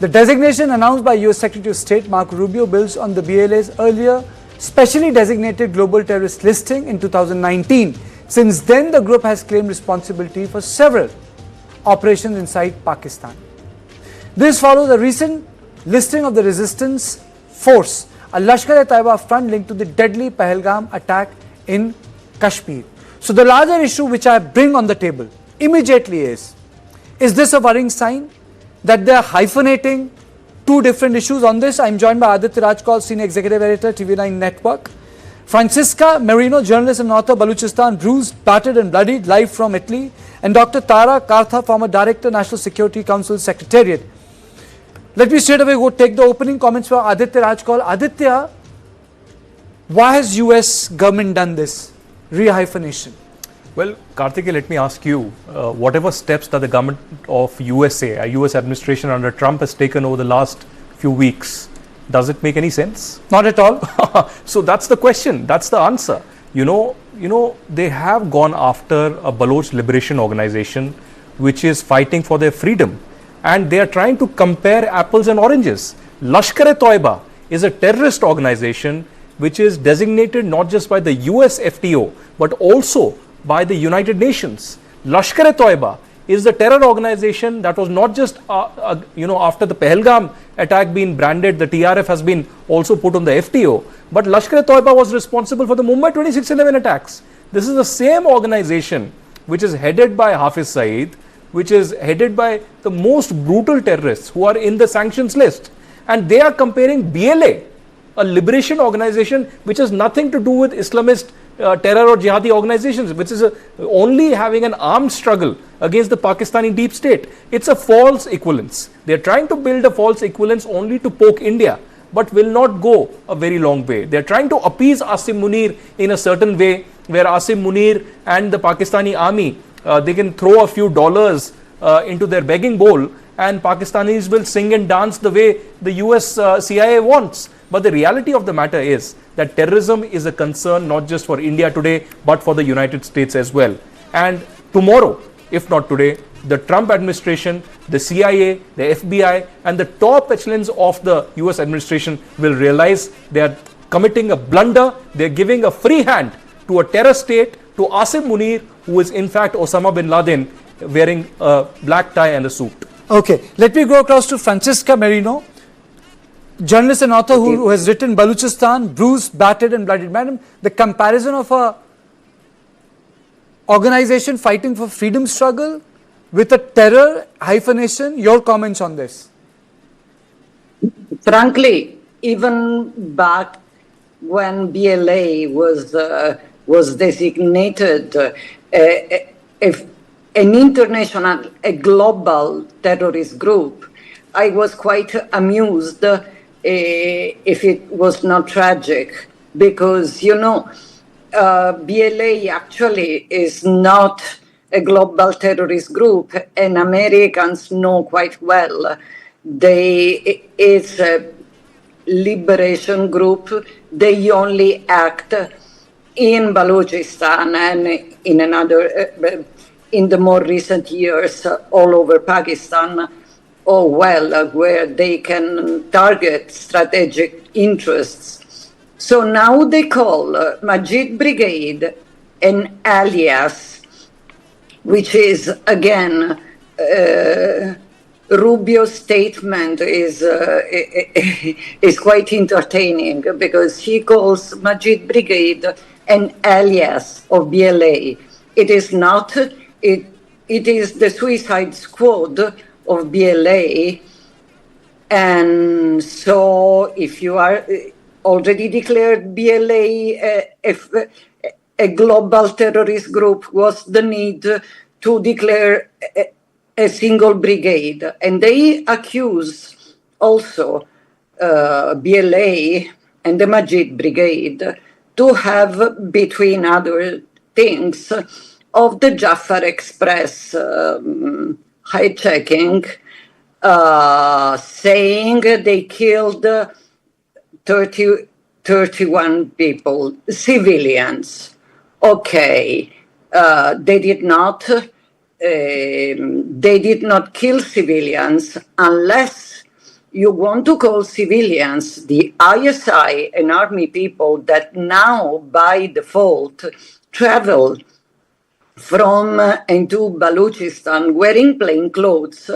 The designation announced by US Secretary of State Marco Rubio builds on the BLA's earlier specially designated global terrorist listing in 2019. Since then, the group has claimed responsibility for several operations inside Pakistan. This follows a recent listing of the resistance force, a Lashkar-e-Taiba front linked to the deadly Pahalgam attack in Kashmir. So the larger issue which I bring on the table immediately is this a worrying sign that they are hyphenating two different issues? On this, I am joined by Aditya Rajkol, Senior Executive Editor, TV9 Network. Francisca Marino, journalist and author, Balochistan, bruised, battered and bloodied, live from Italy. And Dr. Tara Kartha, former Director, National Security Council Secretariat. Let me straight away go take the opening comments for Aditya Rajkol. Aditya, why has US government done this rehyphenation? Well, Karthikeya, let me ask you, whatever steps that the government of USA, a US administration under Trump has taken over the last few weeks, does it make any sense? Not at all. So that's the question, that's the answer. You know, they have gone after a Baloch liberation organization which is fighting for their freedom, and they are trying to compare apples and oranges. Lashkar-e-Taiba is a terrorist organization which is designated not just by the US FTO but also by the United Nations. Lashkar-e-Taiba is the terror organization that was not just after the Pahalgam attack being branded, the TRF has been also put on the FTO, but Lashkar-e-Taiba was responsible for the Mumbai 26/11 attacks. This is the same organization which is headed by Hafiz Saeed, which is headed by the most brutal terrorists who are in the sanctions list, and they are comparing BLA, a liberation organization which has nothing to do with Islamist terror or jihadi organizations, which is only having an armed struggle against the Pakistani deep state. It's a false equivalence. They're trying to build a false equivalence only to poke India, but will not go a very long way. They're trying to appease Asim Munir in a certain way, where Asim Munir and the Pakistani army, they can throw a few dollars into their begging bowl, and Pakistanis will sing and dance the way the US CIA wants. But the reality of the matter is that terrorism is a concern not just for India today, but for the United States as well. And tomorrow, if not today, the Trump administration, the CIA, the FBI, and the top echelons of the US administration will realize they are committing a blunder. They're giving a free hand to a terror state, to Asim Munir, who is in fact Osama bin Laden, wearing a black tie and a suit. Okay, let me go across to Francisca Marino, journalist and author who has written Balochistan, bruised, battered and bloodied. Madam, the comparison of a organization fighting for freedom struggle with a terror hyphenation, your comments on this? Frankly, even back when BLA was designated an international, a global terrorist group, I was quite amused if it was not tragic, because, BLA actually is not a global terrorist group, and Americans know quite well it's a liberation group. They only act in Balochistan and in the more recent years all over Pakistan, where they can target strategic interests. So now they call Majeed Brigade an alias, which is, again, Rubio's statement is quite entertaining, because he calls Majeed Brigade an alias of BLA. It is not, it is the suicide squad of BLA. And so if you are already declared BLA a global terrorist group, was the need to declare a single brigade. And they accuse also BLA and the Majeed Brigade to have, between other things, of the Jafar Express hijacking, saying they killed 31 people, civilians. Okay, they did not kill civilians unless you want to call civilians, the ISI and army people that now by default travel from into Balochistan wearing plain clothes.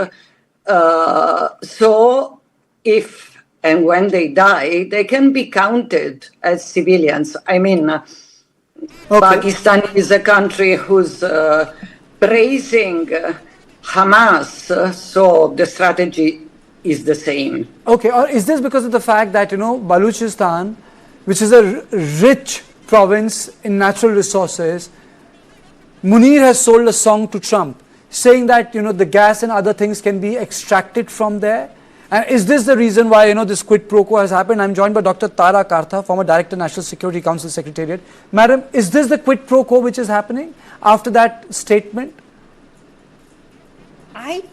So if and when they die, they can be counted as civilians. I mean, Pakistan is a country who's praising Hamas, so the strategy is the same. Okay, or is this because of the fact that, Balochistan, which is a rich province in natural resources, Munir has sold a song to Trump saying that, the gas and other things can be extracted from there? And is this the reason why, this quid pro quo has happened? I'm joined by Dr. Tara Kartha, former Director, National Security Council Secretariat. Madam, is this the quid pro quo which is happening after that statement? I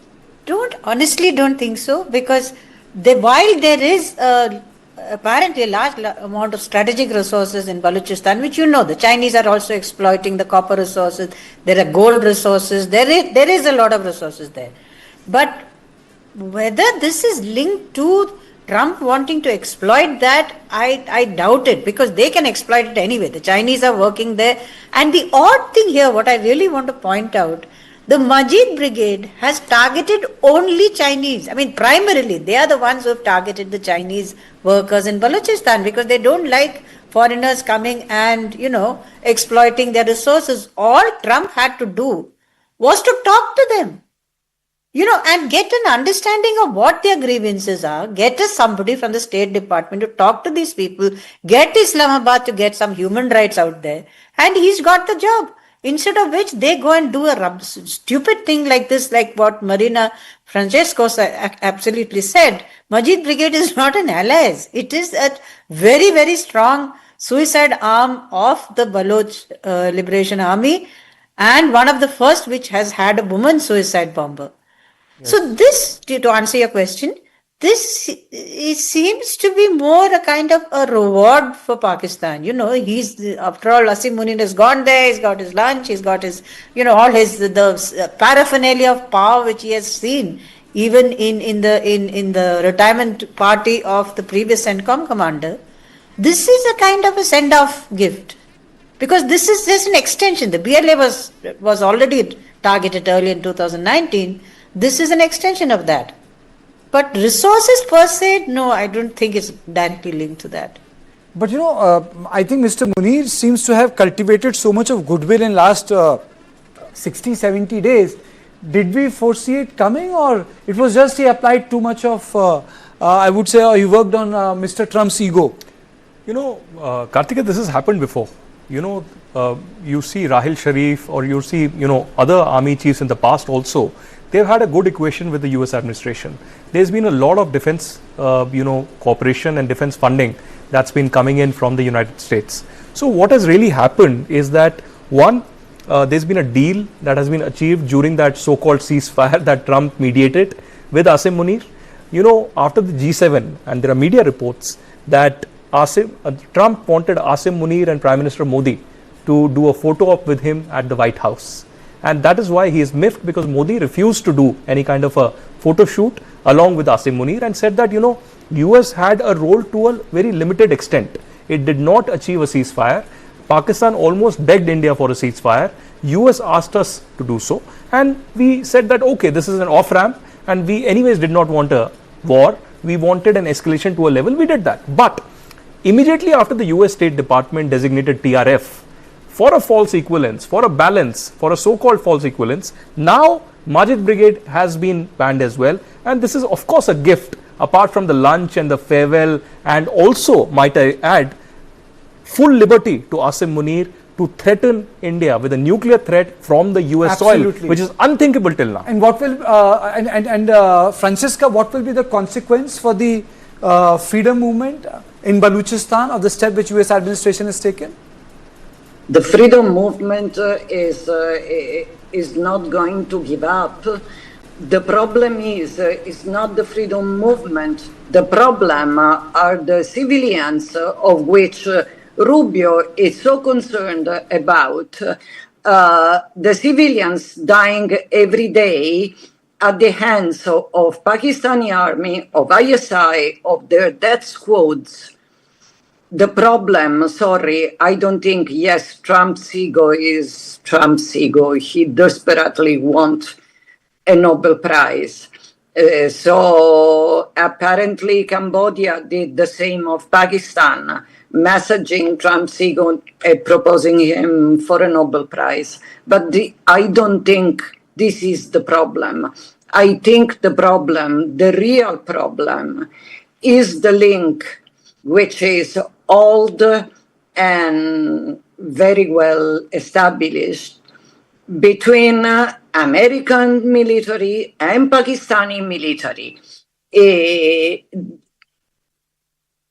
honestly don't think so, because while there is apparently a large amount of strategic resources in Balochistan, which the Chinese are also exploiting the copper resources, there are gold resources, there is a lot of resources there. But whether this is linked to Trump wanting to exploit that, I doubt it, because they can exploit it anyway. The Chinese are working there. And the odd thing here, what I really want to point out, the Majeed Brigade has targeted only Chinese. I mean, primarily, they are the ones who have targeted the Chinese workers in Balochistan, because they don't like foreigners coming and, exploiting their resources. All Trump had to do was to talk to them, and get an understanding of what their grievances are, get somebody from the State Department to talk to these people, get Islamabad to get some human rights out there, and he's got the job. Instead of which, they go and do a stupid thing like this, like what Marina Francesco absolutely said. Majeed Brigade is not an ally. It is a very, very strong suicide arm of the Baloch Liberation Army, and one of the first which has had a woman suicide bomber. Yes. So this, to answer your question, it seems to be more a kind of a reward for Pakistan. After all, Asim Munir has gone there, he's got his lunch, he's got his, all his, the paraphernalia of power which he has seen, even in the retirement party of the previous CENTCOM commander. This is a kind of a send-off gift, because this is just an extension. The BLA was already targeted early in 2019. This is an extension of that. But resources per se, no, I don't think it's directly linked to that. But I think Mr. Munir seems to have cultivated so much of goodwill in last 60, 70 days. Did we foresee it coming, or it was just he applied too much of, I would say, he worked on Mr. Trump's ego? Kartika, this has happened before. You see Rahil Sharif, or you see, other army chiefs in the past also. They've had a good equation with the US administration. There's been a lot of defense, cooperation and defense funding that's been coming in from the United States. So what has really happened is that, one, there's been a deal that has been achieved during that so-called ceasefire that Trump mediated with Asim Munir. After the G7, and there are media reports that Trump wanted Asim Munir and Prime Minister Modi to do a photo op with him at the White House. And that is why he is miffed, because Modi refused to do any kind of a photo shoot along with Asim Munir, and said that, US had a role to a very limited extent. It did not achieve a ceasefire. Pakistan almost begged India for a ceasefire. US asked us to do so. And we said that, okay, this is an off-ramp, and we anyways did not want a war. We wanted an escalation to a level. We did that. But immediately after the US State Department designated TRF for a false equivalence, for a balance, for a so-called false equivalence, now Majeed Brigade has been banned as well. And this is, of course, a gift, apart from the lunch and the farewell, and also, might I add, full liberty to Asim Munir to threaten India with a nuclear threat from the US Absolutely. soil, which is unthinkable till now. And what will, Francesca, what will be the consequence for the freedom movement in Balochistan of the step which US administration has taken? The freedom movement is not going to give up. The problem is not the freedom movement. The problem are the civilians of which Rubio is so concerned about. The civilians dying every day at the hands of Pakistani army, of ISI, of their death squads. The problem, sorry, I don't think, yes, Trump's ego is Trump's ego. He desperately wants a Nobel Prize. So apparently Cambodia did the same of Pakistan, messaging Trump's ego, proposing him for a Nobel Prize. But I don't think this is the problem. I think the problem, the real problem, is the link, which is old and very well established, between American military and Pakistani military.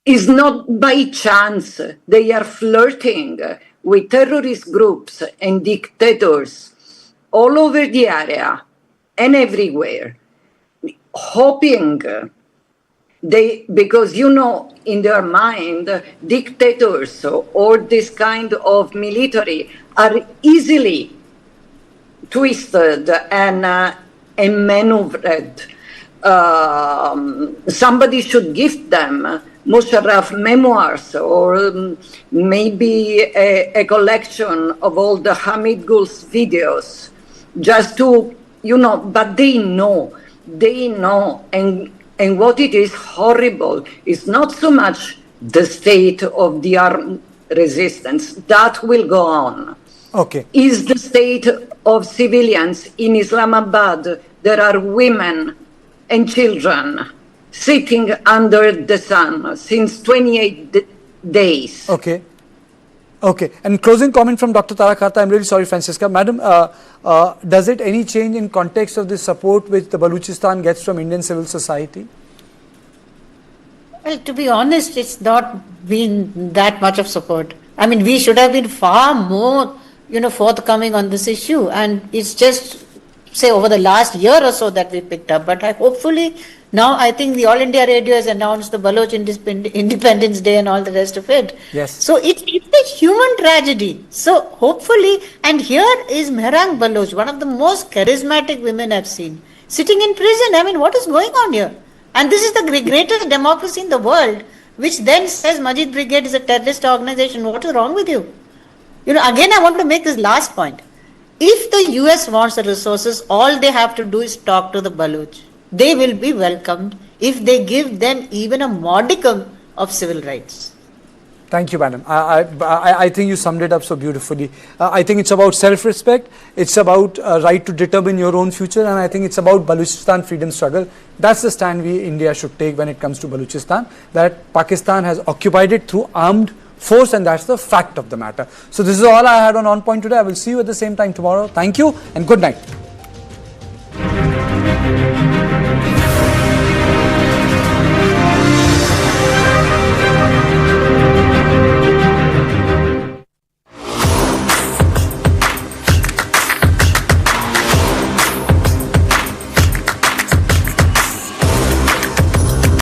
Is not by chance they are flirting with terrorist groups and dictators all over the area and everywhere, hoping because in their mind, dictators or this kind of military are easily twisted and maneuvered. Somebody should gift them Musharraf memoirs or maybe a collection of all the Hamid Gul's videos, just to, but they know, and what it is horrible is not so much the state of the armed resistance, that will go on. Okay. Is the state of civilians in Islamabad. There are women and children sitting under the sun since 28 days. Okay. Okay. And closing comment from Dr. Tara Khatta. I'm really sorry, Francisca. Madam, does it any change in context of the support which the Balochistan gets from Indian civil society? Well, to be honest, it's not been that much of support. I mean, we should have been far more, forthcoming on this issue. And it's just, say, over the last year or so that we picked up. But hopefully, now I think the All India Radio has announced the Baloch Independence Day and all the rest of it. Yes. So it's a human tragedy. So hopefully, and here is Mehrang Baloch, one of the most charismatic women I've seen, sitting in prison. I mean, what is going on here? And this is the greatest democracy in the world, which then says Majeed Brigade is a terrorist organization. What is wrong with you? Again, I want to make this last point. If the US wants the resources, all they have to do is talk to the Baloch. They will be welcomed if they give them even a modicum of civil rights. Thank you, madam. I think you summed it up so beautifully. I think it's about self-respect, it's about right to determine your own future, and I think it's about Balochistan freedom struggle. That's the stand India should take when it comes to Balochistan, that Pakistan has occupied it through armed force, and that's the fact of the matter. So this is all I had on Point today. I will see you at the same time tomorrow. Thank you and good night.